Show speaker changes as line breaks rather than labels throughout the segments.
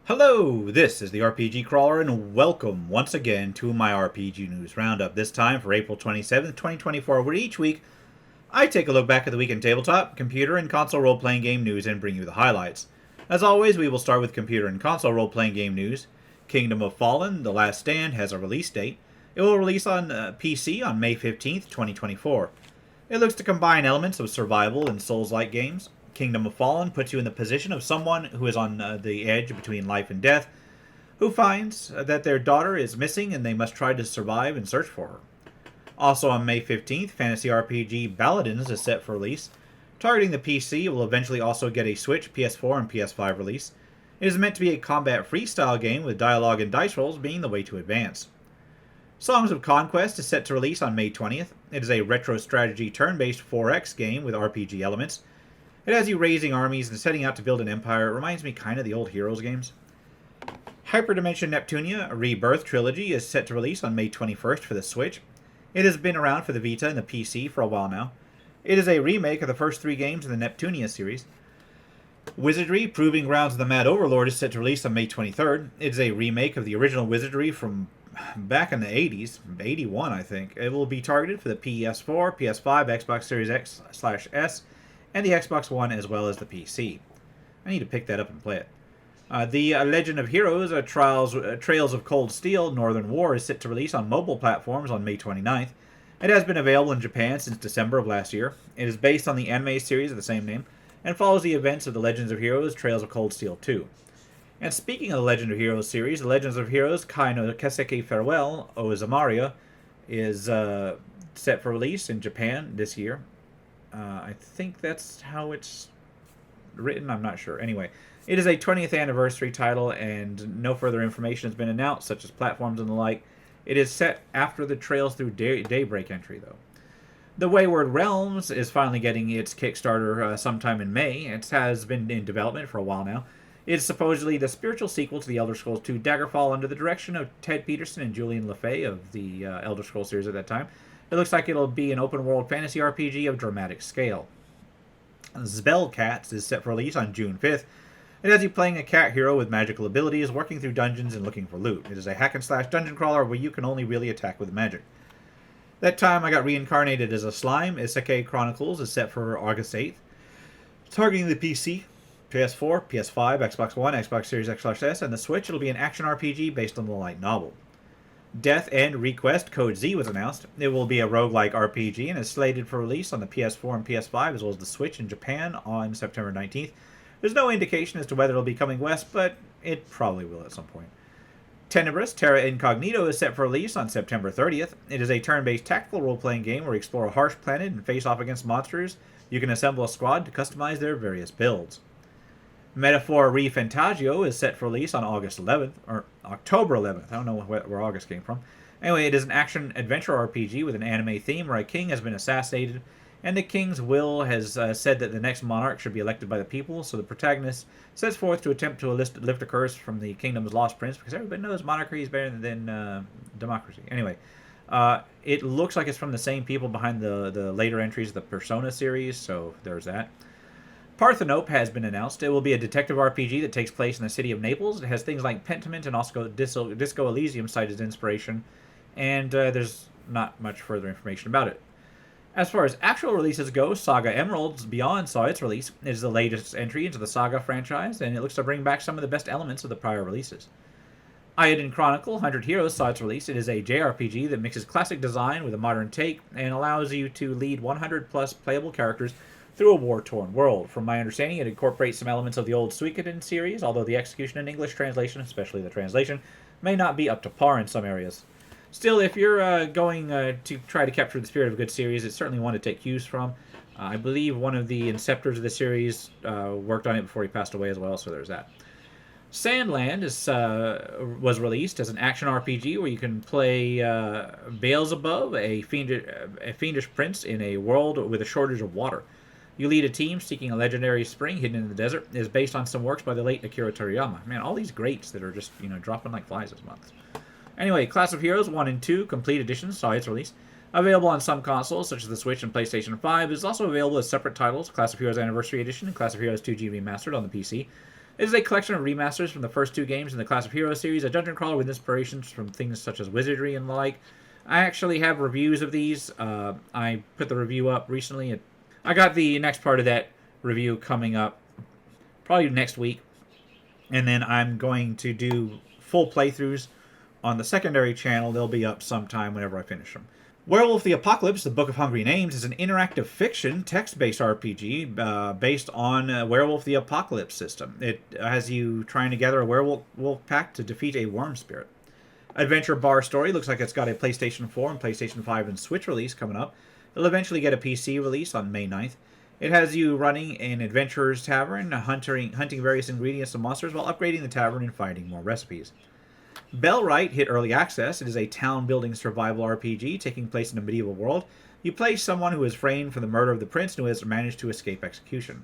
Hello, this is the RPG Crawler, and welcome once again to my RPG News Roundup, this time for April 27th, 2024, where each week I take a look back at the week in tabletop, computer, and console role-playing game news and bring you the highlights. As always, we will start with computer and console role-playing game news. Kingdom of Fallen: The Last Stand has a release date. It will release on PC on May 15th, 2024. It looks to combine elements of survival and Souls-like games. Kingdom of Fallen puts you in the position of someone who is on the edge between life and death, who finds that their daughter is missing and they must try to survive and search for her. Also on May 15th, fantasy RPG Paladins is set for release. Targeting the PC, it will eventually also get a Switch, PS4, and PS5 release. It is meant to be a combat freestyle game with dialogue and dice rolls being the way to advance. Songs of Conquest is set to release on May 20th. It is a retro strategy turn-based 4X game with RPG elements. It has you raising armies and setting out to build an empire. It reminds me kind of the old Heroes games. Hyperdimension Neptunia, a Rebirth trilogy, is set to release on May 21st for the Switch. It has been around for the Vita and the PC for a while now. It is a remake of the first three games in the Neptunia series. Wizardry, Proving Grounds of the Mad Overlord, is set to release on May 23rd. It is a remake of the original Wizardry from back in the 80s, 81 I think. It will be targeted for the PS4, PS5, Xbox Series X/S, and the Xbox One, as well as the PC. I need to pick that up and play it. The Legend of Heroes, Trails of Cold Steel, Northern War, is set to release on mobile platforms on May 29th. It has been available in Japan since December of last year. It is based on the anime series of the same name, and follows the events of the Legends of Heroes, Trails of Cold Steel 2. And speaking of the Legend of Heroes series, the Legends of Heroes Kai no Keseki Farewell, Ozamaria, is set for release in Japan this year. I think that's how it's written. I'm not sure. Anyway, it is a 20th anniversary title, and no further information has been announced, such as platforms and the like. It is set after the Trails Through Daybreak entry, though. The Wayward Realms is finally getting its Kickstarter sometime in May. It has been in development for a while now. It is supposedly the spiritual sequel to the Elder Scrolls II Daggerfall under the direction of Ted Peterson and Julian LeFay of the Elder Scrolls series at that time. It looks like it'll be an open-world fantasy RPG of dramatic scale. Spellcats is set for release on June 5th. It has you playing a cat hero with magical abilities, working through dungeons and looking for loot. It is a hack-and-slash dungeon crawler where you can only really attack with magic. That time I got reincarnated as a slime. Isekai Chronicles is set for August 8th. Targeting the PC, PS4, PS5, Xbox One, Xbox Series X/S, and the Switch, it'll be an action RPG based on the light novel. Death End Request Code Z was announced. It will be a roguelike RPG and is slated for release on the PS4 and PS5 as well as the Switch in Japan on September 19th. There's no indication as to whether it'll be coming west, but it probably will at some point. Tenebris Terra Incognito is set for release on September 30th. It is a turn-based tactical role-playing game where you explore a harsh planet and face off against monsters. You can assemble a squad to customize their various builds. Metaphor ReFantagio is set for release on August 11th, or October 11th. I don't know where August came from. Anyway, it is an action-adventure RPG with an anime theme where a king has been assassinated, and the king's will has said that the next monarch should be elected by the people, so the protagonist sets forth to attempt to lift a curse from the kingdom's lost prince, because everybody knows monarchy is better than democracy. Anyway, it looks like it's from the same people behind the later entries of the Persona series, so there's that. Parthenope has been announced. It will be a detective RPG that takes place in the city of Naples. It has things like Pentiment and also Disco Elysium cited as inspiration, and there's not much further information about it. As far as actual releases go, Saga Emeralds Beyond saw its release. It is the latest entry into the Saga franchise, and it looks to bring back some of the best elements of the prior releases. Eiyuden Chronicle 100 Heroes saw its release. It is a JRPG that mixes classic design with a modern take and allows you to lead 100-plus playable characters through a war-torn world. From my understanding, it incorporates some elements of the old Suikoden series, although the execution and English translation, especially the translation, may not be up to par in some areas. Still, if you're going to try to capture the spirit of a good series, it's certainly one to take cues from. I believe one of the inceptors of the series worked on it before he passed away as well, so there's that. Sandland was released as an action RPG where you can play Beelzebub, a fiendish prince in a world with a shortage of water. You lead a team seeking a legendary spring hidden in the desert. It is based on some works by the late Akira Toriyama. Man, all these greats that are just, dropping like flies this month. Anyway, Class of Heroes 1 and 2 Complete Editions saw its release. Available on some consoles, such as the Switch and PlayStation 5, it is also available as separate titles, Class of Heroes Anniversary Edition and Class of Heroes 2G Remastered on the PC. It is a collection of remasters from the first two games in the Class of Heroes series, a dungeon crawler with inspirations from things such as wizardry and the like. I actually have reviews of these. I put the review up recently. I got the next part of that review coming up probably next week. And then I'm going to do full playthroughs on the secondary channel. They'll be up sometime whenever I finish them. Werewolf the Apocalypse, the Book of Hungry Names, is an interactive fiction, text-based RPG based on Werewolf the Apocalypse system. It has you trying to gather a werewolf pack to defeat a worm spirit. Adventure Bar Story looks like it's got a PlayStation 4 and PlayStation 5 and Switch release coming up. It'll eventually get a PC release on May 9th. It has you running an adventurer's tavern, hunting various ingredients and monsters while upgrading the tavern and finding more recipes. Bellwright hit early access. It is a town-building survival RPG taking place in a medieval world. You play someone who is framed for the murder of the prince and who has managed to escape execution.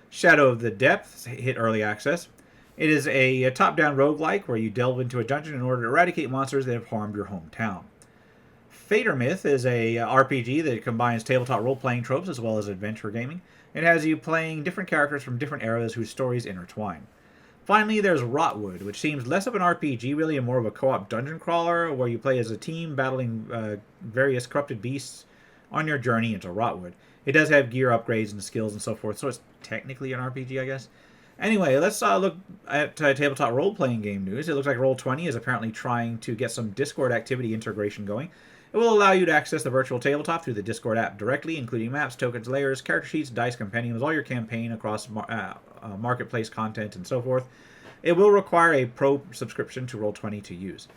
Shadow of the Depths hit early access. It is a top-down roguelike where you delve into a dungeon in order to eradicate monsters that have harmed your hometown. Fader Myth is a RPG that combines tabletop role-playing tropes as well as adventure gaming. It has you playing different characters from different eras whose stories intertwine. Finally, there's Rotwood, which seems less of an RPG really and more of a co-op dungeon crawler where you play as a team battling various corrupted beasts on your journey into Rotwood. It does have gear upgrades and skills and so forth, so it's technically an RPG, I guess. Anyway, let's look at tabletop role-playing game news. It looks like Roll20 is apparently trying to get some Discord activity integration going. It will allow you to access the virtual tabletop through the Discord app directly, including maps, tokens, layers, character sheets, dice, compendiums, all your campaign across marketplace content, and so forth. It will require a pro subscription to Roll20 to use.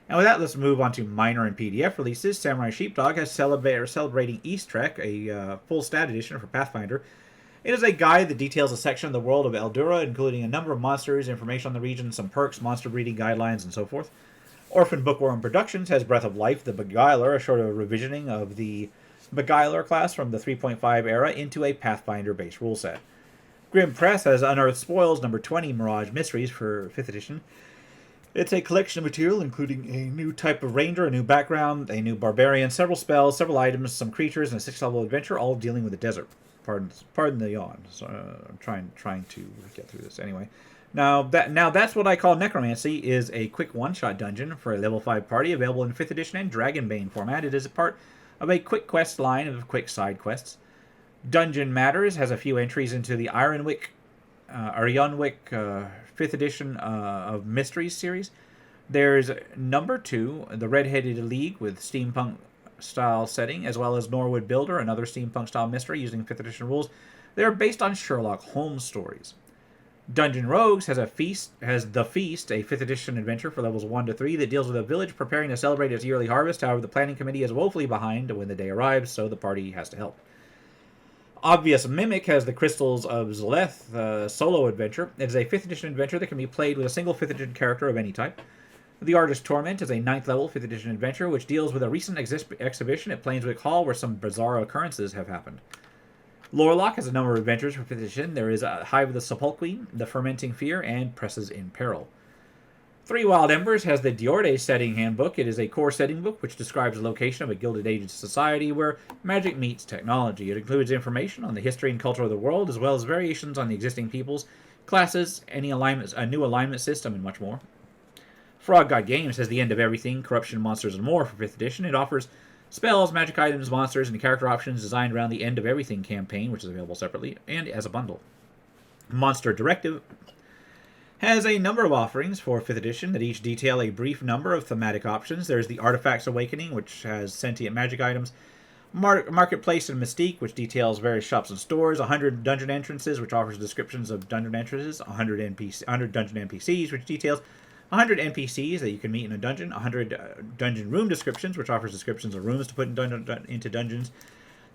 And with that, let's move on to minor and PDF releases. Samurai Sheepdog has celebrating East Trek, a full stat edition for Pathfinder. It is a guide that details a section of the world of Eldura, including a number of monsters, information on the region, some perks, monster breeding guidelines, and so forth. Orphan Bookworm Productions has Breath of Life, the Beguiler, a sort of revisioning of the Beguiler class from the 3.5 era into a Pathfinder-based rule set. Grim Press has Unearthed Spoils number 20 Mirage Mysteries for 5th edition. It's a collection of material including a new type of ranger, a new background, a new barbarian, several spells, several items, some creatures, and a 6th level adventure, all dealing with the desert. Pardon the yawn. So, I'm trying to get through this anyway. Now that's what I call Necromancy, is a quick one-shot dungeon for a level 5 party, available in 5th edition and Dragonbane format. It is a part of a quick quest line of quick side quests. Dungeon Matters has a few entries into the Ironwick 5th edition of Mysteries series. There's number 2, the Red-Headed League with steampunk style setting, as well as Norwood Builder, another steampunk style mystery using 5th edition rules. They are based on Sherlock Holmes stories. Dungeon Rogues has The Feast, a 5th edition adventure for levels 1 to 3 that deals with a village preparing to celebrate its yearly harvest. However, the planning committee is woefully behind when the day arrives, so the party has to help. Obvious Mimic has the Crystals of Zaleth solo adventure. It is a 5th edition adventure that can be played with a single 5th edition character of any type. The Artist Torment is a 9th level 5th edition adventure which deals with a recent exhibition at Plainswick Hall where some bizarre occurrences have happened. Lorelock has a number of adventures for 5th edition. There is Hive of the Sepulchre, The Fermenting Fear, and Presses in Peril. Three Wild Embers has the Diorde Setting Handbook. It is a core setting book which describes the location of a Gilded Age society where magic meets technology. It includes information on the history and culture of the world, as well as variations on the existing peoples, classes, a new alignment system, and much more. Frog God Games has The End of Everything, Corruption, Monsters, and More for 5th edition. It offers spells, magic items, monsters, and character options designed around the End of Everything campaign, which is available separately and as a bundle. Monster Directive has a number of offerings for 5th edition that each detail a brief number of thematic options. There's the Artifacts Awakening, which has sentient magic items, Marketplace and Mystique, which details various shops and stores, 100 dungeon entrances, which offers descriptions of dungeon entrances, 100 dungeon NPCs, which details 100 NPCs that you can meet in a dungeon, 100 dungeon room descriptions, which offers descriptions of rooms to put into dungeons,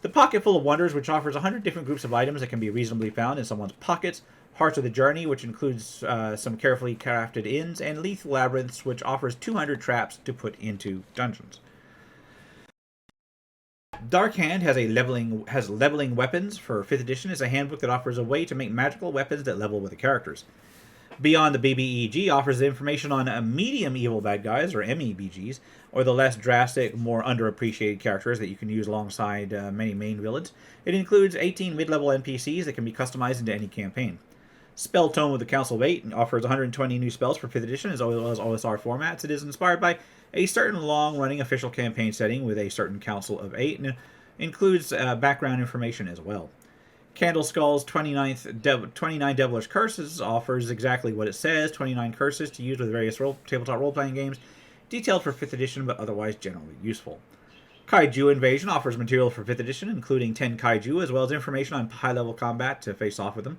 the Pocket Full of Wonders, which offers 100 different groups of items that can be reasonably found in someone's pockets, Hearts of the Journey, which includes some carefully crafted inns, and Lethal Labyrinths, which offers 200 traps to put into dungeons. Dark Hand has leveling weapons for 5th edition. It's a handbook that offers a way to make magical weapons that level with the characters. Beyond the BBEG offers information on medium evil bad guys, or MEBGs, or the less drastic, more underappreciated characters that you can use alongside many main villains. It includes 18 mid-level NPCs that can be customized into any campaign. Spell Tome of the Council of Eight offers 120 new spells for 5th edition as well as OSR formats. It is inspired by a certain long-running official campaign setting with a certain Council of Eight and includes background information as well. Candle Skull's 29 Devilish Curses offers exactly what it says, 29 curses to use with various tabletop role-playing games, detailed for 5th edition but otherwise generally useful. Kaiju Invasion offers material for 5th edition, including 10 kaiju, as well as information on high-level combat to face off with them.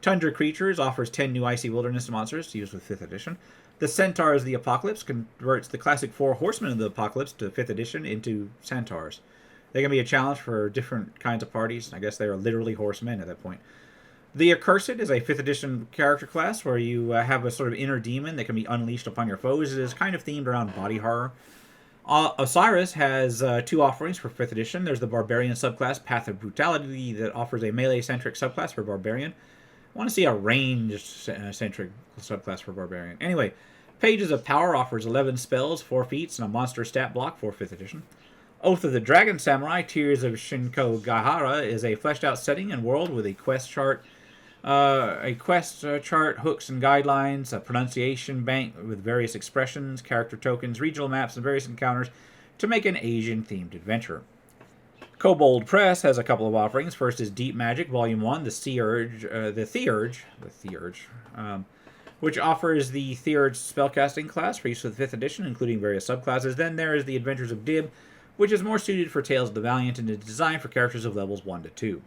Tundra Creatures offers 10 new Icy Wilderness monsters to use with 5th edition. The Centaurs of the Apocalypse converts the classic 4 Horsemen of the Apocalypse to 5th edition into Centaurs. They can be a challenge for different kinds of parties. I guess they are literally horsemen at that point. The Accursed is a 5th edition character class where you have a sort of inner demon that can be unleashed upon your foes. It is kind of themed around body horror. Osiris has 2 offerings for 5th edition. There's the Barbarian subclass, Path of Brutality, that offers a melee-centric subclass for Barbarian. I want to see a ranged-centric subclass for Barbarian. Anyway, Pages of Power offers 11 spells, 4 feats, and a monster stat block for 5th edition. Oath of the Dragon Samurai, Tears of Shinko Gahara, is a fleshed-out setting and world with a quest chart, hooks and guidelines, a pronunciation bank with various expressions, character tokens, regional maps, and various encounters to make an Asian-themed adventure. Kobold Press has a couple of offerings. First is Deep Magic, Volume 1, the Theurge, which offers the Theurge spellcasting class for use with 5th edition, including various subclasses. Then there is the Adventures of Dib, which is more suited for Tales of the Valiant and is designed for characters of levels 1 to 2.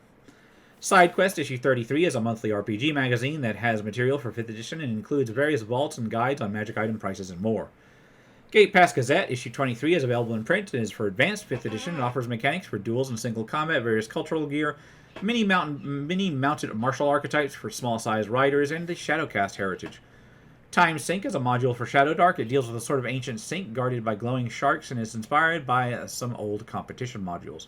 SideQuest issue 33 is a monthly RPG magazine that has material for 5th edition and includes various vaults and guides on magic item prices and more. Gate Pass Gazette issue 23 is available in print and is for advanced 5th edition and offers mechanics for duels and single combat, various cultural gear, mini-mounted martial archetypes for small-sized riders, and the Shadowcast heritage. Time Sink is a module for Shadow Dark. It deals with a sort of ancient sink guarded by glowing sharks and is inspired by some old competition modules.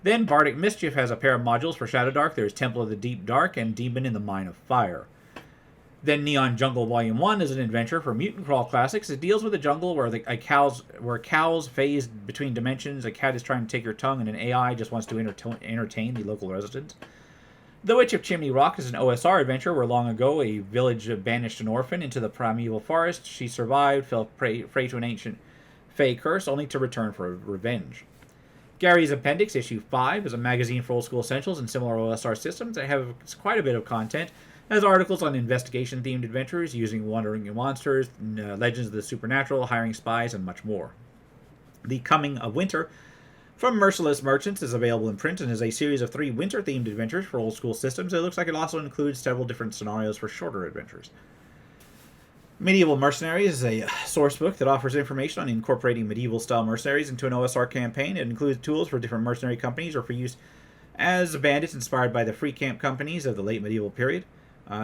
Then Bardic Mischief has a pair of modules for Shadow Dark. There's Temple of the Deep Dark and Demon in the Mine of Fire. Then Neon Jungle Volume 1 is an adventure for Mutant Crawl Classics. It deals with a jungle where cows phase between dimensions, a cat is trying to take your tongue, and an AI just wants to entertain the local residents. The Witch of Chimney Rock is an OSR adventure where long ago a village banished an orphan into the primeval forest. She survived, fell prey to an ancient fey curse, only to return for revenge. Gary's Appendix, Issue 5, is a magazine for old school essentials and similar OSR systems that have quite a bit of content. It has articles on investigation-themed adventures, using wandering monsters, legends of the supernatural, hiring spies, and much more. The Coming of Winter from Merciless Merchants is available in print and is a series of 3 winter-themed adventures for old school systems. It looks like it also includes several different scenarios for shorter adventures. Medieval Mercenaries is a sourcebook that offers information on incorporating medieval-style mercenaries into an OSR campaign. It includes tools for different mercenary companies or for use as bandits inspired by the free camp companies of the late medieval period.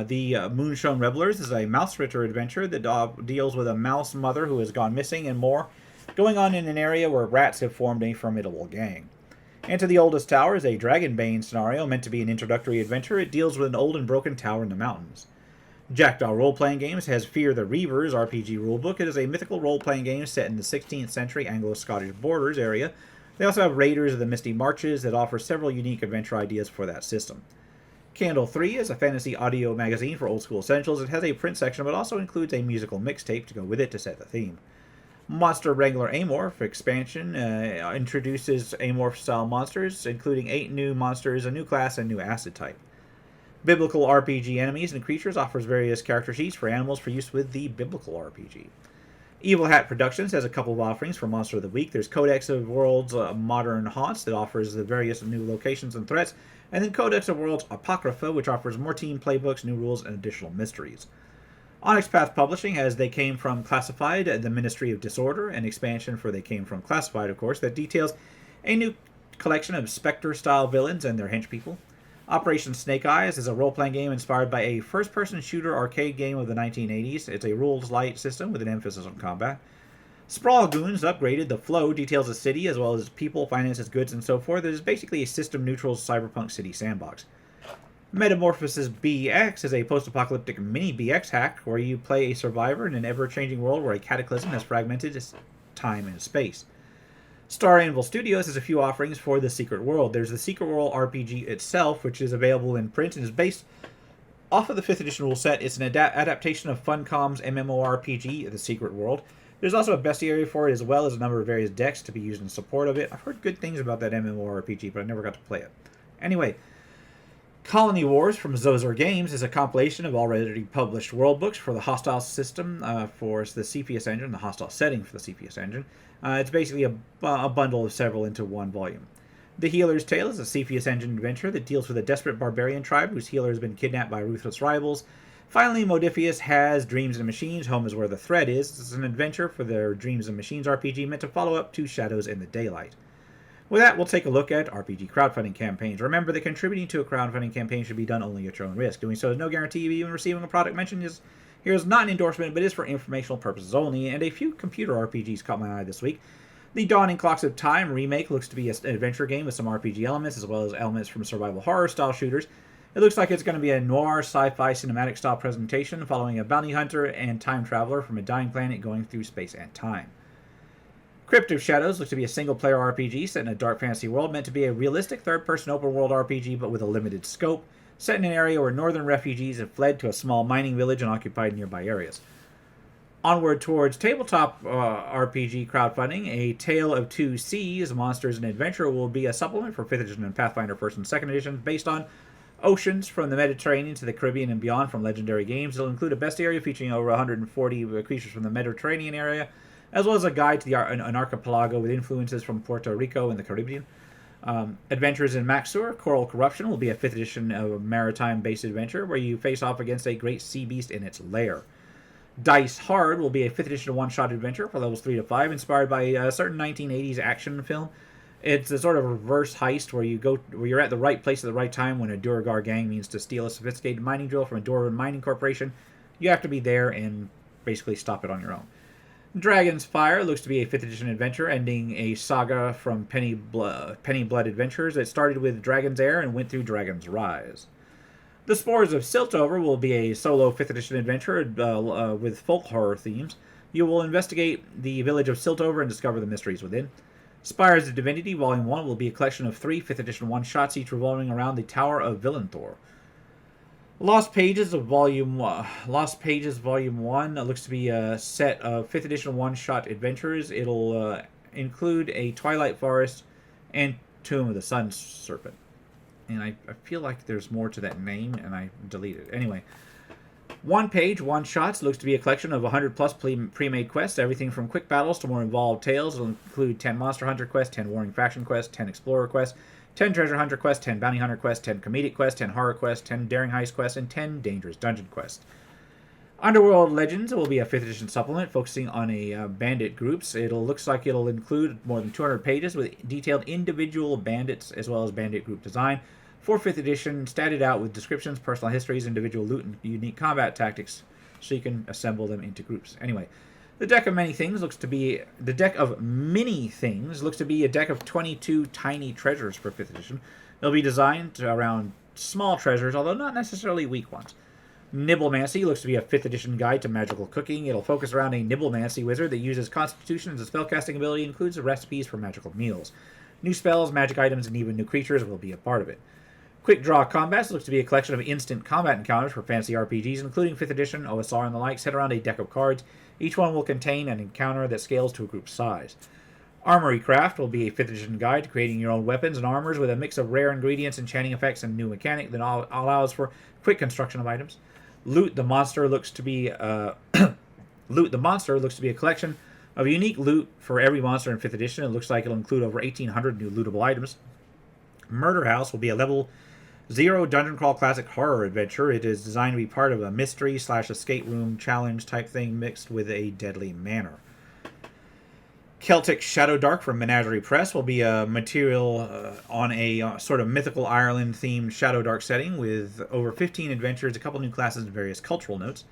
The Moonshone Revelers is a mouse ritter adventure that deals with a mouse mother who has gone missing and more, going on in an area where rats have formed a formidable gang. Into the Oldest Tower is a Dragonbane scenario meant to be an introductory adventure. It deals with an old and broken tower in the mountains. Jackdaw Role-Playing Games has Fear the Reavers RPG rulebook. It is a mythical role-playing game set in the 16th century Anglo-Scottish borders area. They also have Raiders of the Misty Marches that offer several unique adventure ideas for that system. Candle 3 is a fantasy audio magazine for old school essentials. It has a print section, but also includes a musical mixtape to go with it to set the theme. Monster Wrangler Amorph expansion introduces Amorph-style monsters, including 8 new monsters, a new class, and new acid type. Biblical RPG Enemies and Creatures offers various character sheets for animals for use with the Biblical RPG. Evil Hat Productions has a couple of offerings for Monster of the Week. There's Codex of Worlds Modern Haunts that offers the various new locations and threats, and then Codex of Worlds Apocrypha, which offers more team playbooks, new rules, and additional mysteries. Onyx Path Publishing has They Came From Classified, The Ministry of Disorder, an expansion for They Came From Classified, of course, that details a new collection of Spectre-style villains and their henchpeople. Operation Snake Eyes is a role-playing game inspired by a first-person shooter arcade game of the 1980s. It's a rules-light system with an emphasis on combat. Sprawl Goons upgraded. The Flow details the city as well as people, finances, goods, and so forth. It is basically a system-neutral cyberpunk city sandbox. Metamorphosis BX is a post-apocalyptic mini BX hack where you play a survivor in an ever-changing world where a cataclysm has fragmented time and space. Star Anvil Studios has a few offerings for The Secret World. There's The Secret World RPG itself, which is available in print and is based Off of the 5th edition rule set, it's an adaptation of Funcom's MMORPG, The Secret World. There's also a bestiary for it, as well as a number of various decks to be used in support of it. I've heard good things about that MMORPG, but I never got to play it. Anyway, Colony Wars from Zozor Games is a compilation of already published world books for the Hostile system for the CPS engine, the Hostile setting for the CPS engine. It's basically a bundle of several into one volume. The Healer's Tale is a CPS engine adventure that deals with a desperate barbarian tribe whose healer has been kidnapped by ruthless rivals. Finally, Modifius has Dreams and Machines, Home is Where the Thread Is. This is an adventure for their Dreams and Machines RPG meant to follow up to Shadows in the Daylight. With that, we'll take a look at RPG crowdfunding campaigns. Remember that contributing to a crowdfunding campaign should be done only at your own risk. Doing so is no guarantee of even receiving a product mentioned. Here is not an endorsement, but is for informational purposes only, and a few computer RPGs caught my eye this week. The Dawning Clocks of Time remake looks to be an adventure game with some RPG elements, as well as elements from survival horror-style shooters. It looks like it's going to be a noir sci-fi cinematic-style presentation following a bounty hunter and time traveler from a dying planet going through space and time. Crypt of Shadows looks to be a single-player RPG set in a dark fantasy world meant to be a realistic third-person open-world RPG but with a limited scope, set in an area where northern refugees have fled to a small mining village and occupied nearby areas. Onward towards tabletop RPG crowdfunding, A Tale of Two Seas, Monsters and Adventure will be a supplement for 5th edition and Pathfinder 1st and 2nd editions based on oceans from the Mediterranean to the Caribbean and beyond from Legendary Games. It'll include a bestiary featuring over 140 creatures from the Mediterranean area, as well as a guide to an archipelago with influences from Puerto Rico and the Caribbean. Adventures in Maxur, Coral Corruption will be a 5th edition of a maritime-based adventure where you face off against a great sea beast in its lair. Dice Hard will be a 5th edition one-shot adventure for levels 3 to 5, inspired by a certain 1980s action film. It's a sort of reverse heist where you're at the right place at the right time when a Duragar gang means to steal a sophisticated mining drill from a Doran mining corporation. You have to be there and basically stop it on your own. Dragon's Fire looks to be a 5th edition adventure, ending a saga from Penny Blood Adventures that started with Dragon's Heir and went through Dragon's Rise. The Spores of Siltover will be a solo 5th edition adventure with folk horror themes. You will investigate the village of Siltover and discover the mysteries within. Spires of Divinity Volume 1 will be a collection of 3 5th edition one-shots, each revolving around the Tower of Villanthor. Lost Pages Volume 1 looks to be a set of 5th edition one-shot adventures. It'll include a Twilight Forest and Tomb of the Sun Serpent. And I feel like there's more to that name, and I deleted it. Anyway, One Page One Shots looks to be a collection of 100 plus pre-made quests, everything from quick battles to more involved tales. It'll include 10 Monster Hunter quests, 10 Warring Faction quests, 10 Explorer quests, 10 Treasure Hunter quests, 10 Bounty Hunter quests, 10 Comedic quests, 10 Horror quests, 10 Daring Heist quests, and 10 Dangerous Dungeon quests. Underworld Legends will be a 5th edition supplement focusing on bandit groups. Looks like it'll include more than 200 pages with detailed individual bandits as well as bandit group design. For 5th edition, statted out with descriptions, personal histories, individual loot, and unique combat tactics, so you can assemble them into groups. Anyway, the deck of many things looks to be a deck of 22 tiny treasures for 5th edition. They'll be designed around small treasures, although not necessarily weak ones. Nibblemancy looks to be a 5th edition guide to magical cooking. It'll focus around a Nibblemancy wizard that uses Constitution as a spellcasting ability, and includes recipes for magical meals. New spells, magic items, and even new creatures will be a part of it. Quick Draw Combats looks to be a collection of instant combat encounters for fantasy RPGs, including 5th edition, OSR, and the like, set around a deck of cards. Each one will contain an encounter that scales to a group size. Armory Craft will be a 5th edition guide to creating your own weapons and armors with a mix of rare ingredients, enchanting effects, and new mechanic that allows for quick construction of items. Loot the Monster looks to be a collection of unique loot for every monster in 5th edition. It looks like it'll include over 1,800 new lootable items. Murder House will be a level 0 Dungeon Crawl Classic horror adventure. It is designed to be part of a mystery/escape room challenge type thing mixed with a deadly manor. Celtic Shadow Dark from Menagerie Press will be a material on a sort of mythical Ireland themed Shadow Dark setting with over 15 adventures, a couple new classes, and various cultural notes.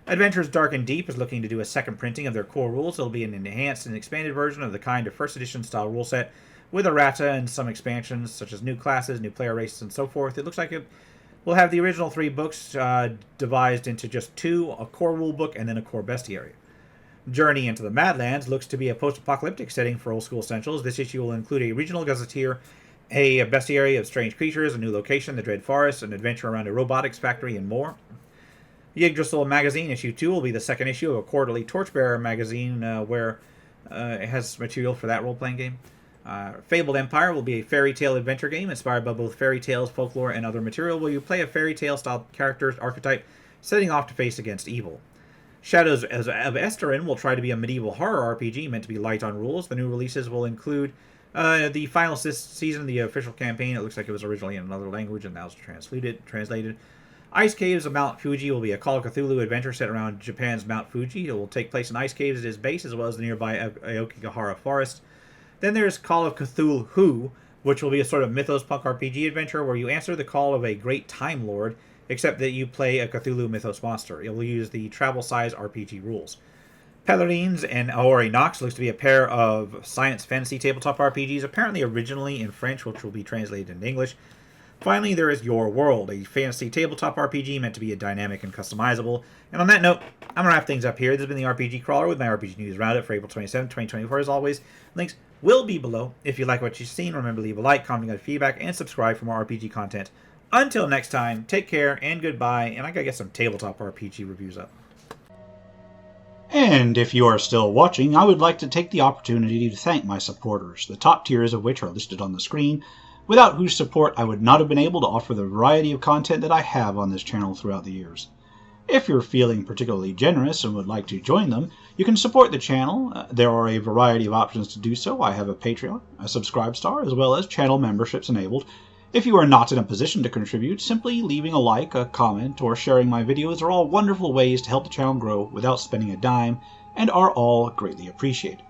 Adventures Dark and Deep is looking to do a second printing of their core rules. It'll be an enhanced and expanded version of the kind of first edition style rule set with errata and some expansions such as new classes, new player races, and so forth. It looks like it will have the original 3 books devised into just 2, a core rule book and then a core bestiary. Journey into the Madlands looks to be a post-apocalyptic setting for old school essentials. This issue will include a regional gazetteer A bestiary of strange creatures, a new location, the Dread Forest, an adventure around a robotics factory, and more. Yggdrasil Magazine issue 2 will be the second issue of a quarterly Torchbearer magazine where it has material for that role-playing game. Fabled Empire will be a fairy tale adventure game inspired by both fairy tales, folklore, and other material where you play a fairy tale style character archetype setting off to face against evil. Shadows of Esterin will try to be a medieval horror RPG meant to be light on rules. The new releases will include the final season of the official campaign. It looks like it was originally in another language and now it's translated. Ice Caves of Mount Fuji will be a Call of Cthulhu adventure set around Japan's Mount Fuji. It will take place in ice caves at its base as well as the nearby Aokigahara Forest. Then there's Call of Cthulhu, which will be a sort of mythos punk RPG adventure where you answer the call of a great Time Lord, except that you play a Cthulhu mythos monster. It will use the travel-size RPG rules. Pelerines and Aori Nox looks to be a pair of science fantasy tabletop RPGs, apparently originally in French, which will be translated into English. Finally, there is Your World, a fantasy tabletop RPG meant to be dynamic and customizable. And on that note, I'm going to wrap things up here. This has been the RPG Crawler with my RPG News Roundup for April 27, 2024. As always, links will be below. If you like what you've seen, remember to leave a like, comment, give feedback, and subscribe for more RPG content. Until next time, take care and goodbye, and I gotta get some tabletop RPG reviews up.
And if you are still watching, I would like to take the opportunity to thank my supporters, the top tiers of which are listed on the screen, without whose support I would not have been able to offer the variety of content that I have on this channel throughout the years. If you're feeling particularly generous and would like to join them, you can support the channel. There are a variety of options to do so. I have a Patreon, a Subscribestar, as well as channel memberships enabled. If you are not in a position to contribute, simply leaving a like, a comment, or sharing my videos are all wonderful ways to help the channel grow without spending a dime, and are all greatly appreciated.